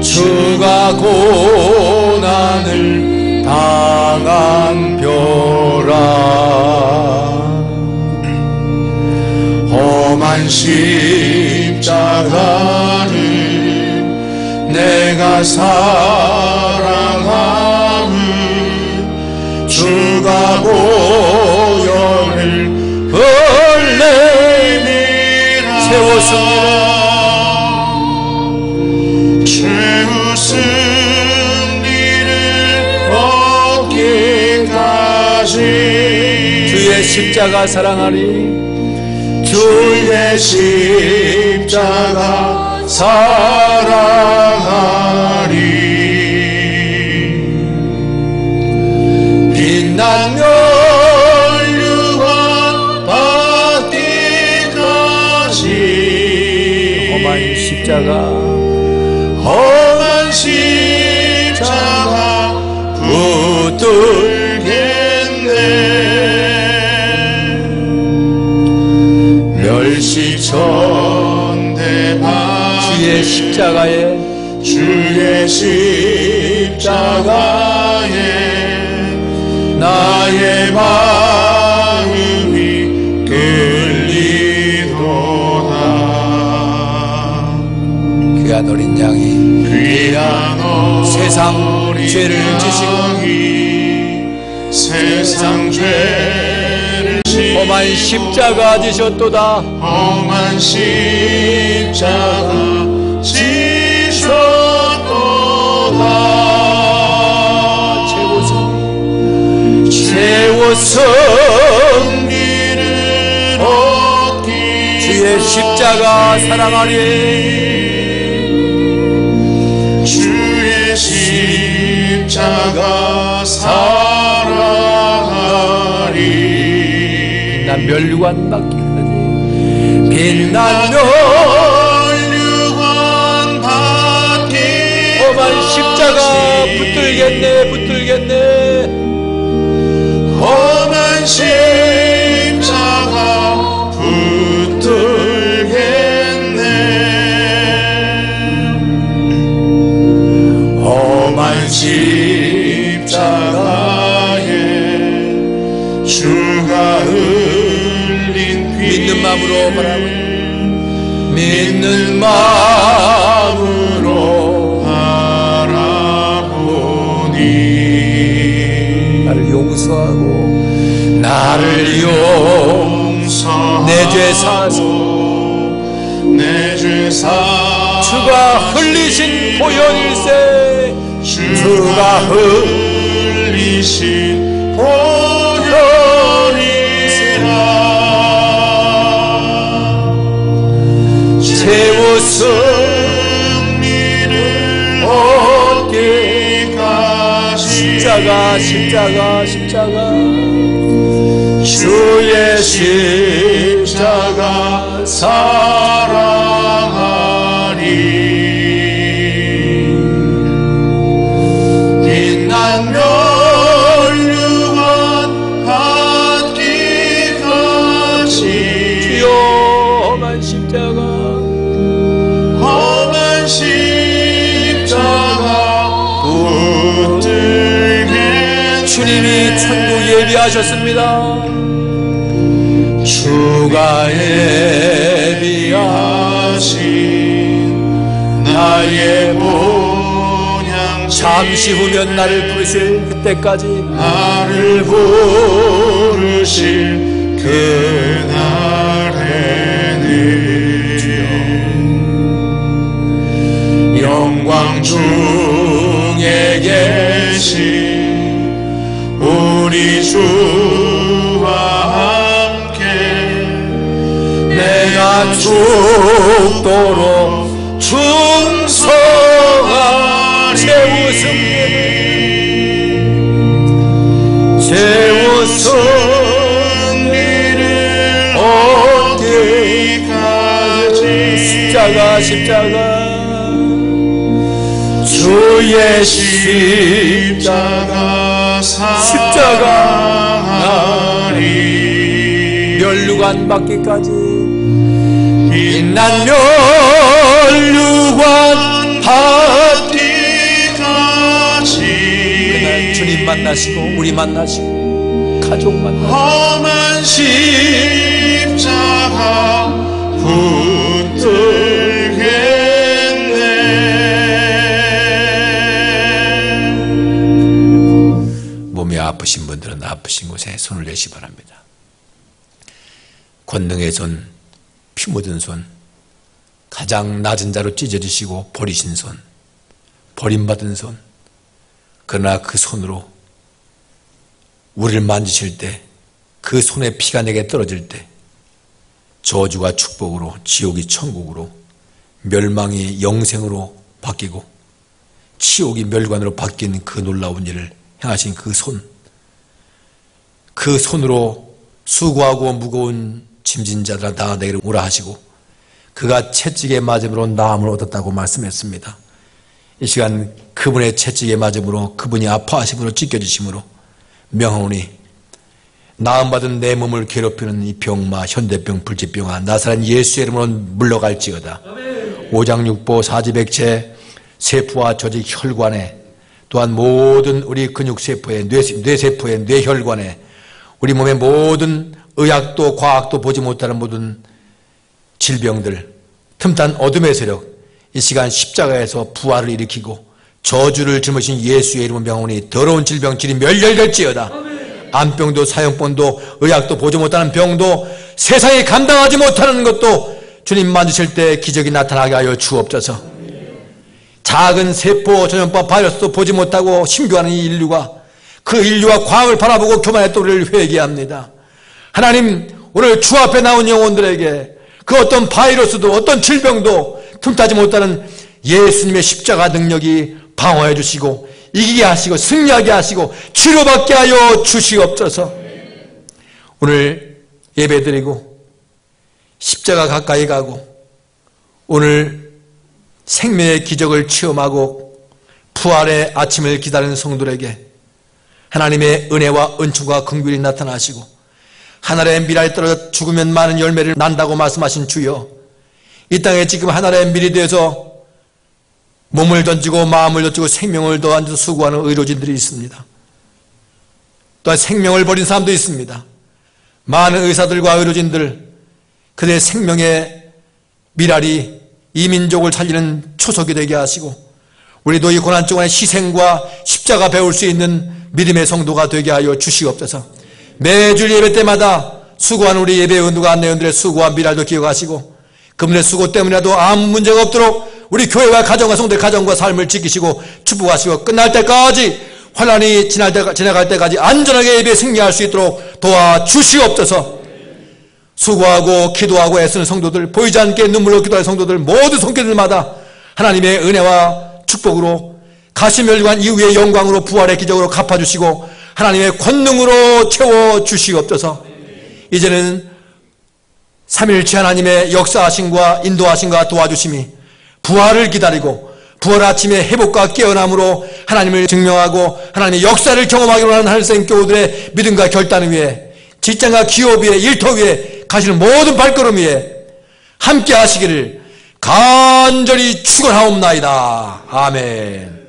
주가 고난을 당한 벼라. 험한 십자가를 내가 사랑하는 주가 보혈을 흘리니라. 세웠습니다. 최후 승리를 얻기까지 주의 십자가 사랑하리. 주의 십자가 사랑하리. 빛난 멸류관 받기까지 험한 십자가 붙들겠네. 멸시천대받 주의 십자가에 나의 마음이 끌리도다. 귀한 어린 양이 세상 죄를 지시고 세상 죄를 험한 십자가 지셨도다. 험한 십자가 지셨도다. 최고 승리를 얻기 주의 십자가 사랑하리. 주의 십자가 사랑하리. 빛난 멸류관 받기까지 빛난 멸류관 받기까지 험한 십자가 붙들겠네. 험한 십자가 붙들겠네. 험한 십자가에 주가 흘린 피 믿는 마음으로 바라보니 믿는 마음으로 바라보니 나를 용서하고 내 죄 사서 주가 흘리신 보혈일세. 주가 흘리신 보혈이라. 최후 승리를 얻기까지 십자가 주의 십자가 사랑하리. 빛난 멸류관 받기까지 주여 험한 십자가 붙들겠네. 주님이 천국 예비하셨습니다. 주가 예비하신 나의 본향 잠시 후면 나를 부르실 그때까지 나를 부르실 그날에는 영광 중에 계신 우리 주와 내가 죽도록 충성하리. 최후 승리를 얻기까지 십자가 주의 십자가 사랑하리. 멸류관 받기까지 빛난 멸류관 받기까지 그날 주님 만나시고 우리 만나시고 가족 만나시고 험한 십자가 붙들겠네. 몸이 아프신 분들은 아프신 곳에 손을 내시 바랍니다. 권능의 손, 피 묻은 손, 가장 낮은 자로 찢어지시고 버리신 손, 버림받은 손. 그러나 그 손으로 우리를 만지실 때, 그 손에 피가 내게 떨어질 때 저주가 축복으로, 지옥이 천국으로, 멸망이 영생으로 바뀌고 치욕이 멸관으로 바뀐 그 놀라운 일을 행하신 그 손, 그 손으로 수고하고 무거운 짐진 자들아 다 내게로 오라 하시고 그가 채찍에 맞음으로 나음을 얻었다고 말씀했습니다. 이 시간 그분의 채찍에 맞음으로 그분이 아파하심으로 찢겨지심으로 명하오니 나음받은 내 몸을 괴롭히는 이 병마 현대병 불치병아 나사렛 예수의 이름으로 물러갈지어다. 5장 6보 사지백체 세포와 조직 혈관에 또한 모든 우리 근육세포에 뇌세포에 뇌혈관에 우리 몸의 모든 의학도 과학도 보지 못하는 모든 질병들 틈탄 어둠의 세력 이 시간 십자가에서 부활을 일으키고 저주를 짊으신 예수의 이름을 명하오니 더러운 질병 질이 멸렬될지어다. 암병도 사형본도 의학도 보지 못하는 병도 세상이 감당하지 못하는 것도 주님 만지실 때 기적이 나타나게 하여 주옵소서. 작은 세포 전염병 바이러스도 보지 못하고 심교하는 이 인류가 그 인류와 과학을 바라보고 교만했던 우리를 회개합니다. 하나님, 오늘 주 앞에 나온 영혼들에게 그 어떤 바이러스도 어떤 질병도 틈타지 못하는 예수님의 십자가 능력이 방어해 주시고 이기게 하시고 승리하게 하시고 치료받게 하여 주시옵소서. 오늘 예배드리고 십자가 가까이 가고 오늘 생명의 기적을 체험하고 부활의 아침을 기다리는 성도들에게 하나님의 은혜와 은총과 긍휼이 나타나시고 하늘의 밀알이 떨어져 죽으면 많은 열매를 난다고 말씀하신 주여, 이 땅에 지금 하늘의 밀이 되어서 몸을 던지고 마음을 던지고 생명을 더하면서 수고하는 의료진들이 있습니다. 또한 생명을 버린 사람도 있습니다. 많은 의사들과 의료진들, 그들의 생명의 밀알이 이 민족을 살리는 초석이 되게 하시고 우리도 이 고난 동안의 희생과 십자가 배울 수 있는 믿음의 성도가 되게 하여 주시옵소서. 매주 예배 때마다 수고하는 우리 예배 의원들과 안내원들의 수고와 밀알도 기억하시고 그분의 수고 때문이라도 아무 문제가 없도록 우리 교회와 가정과 성도의 가정과 삶을 지키시고 축복하시고 끝날 때까지 환난이 지나갈 때까지 안전하게 예배에 승리할 수 있도록 도와주시옵소서. 수고하고 기도하고 애쓰는 성도들, 보이지 않게 눈물로 기도하는 성도들, 모든 성도들마다 하나님의 은혜와 축복으로 가시멸관 이후의 영광으로 부활의 기적으로 갚아주시고 하나님의 권능으로 채워주시옵소서. 이제는 삼일체 하나님의 역사하심과 인도하심과 도와주심이 부활을 기다리고 부활 아침의 회복과 깨어남으로 하나님을 증명하고 하나님의 역사를 경험하기로 하는 하늘생 교우들의 믿음과 결단 위에 직장과 기업 위에 일터 위에 가시는 모든 발걸음 위에 함께 하시기를 간절히 축원하옵나이다. 아멘.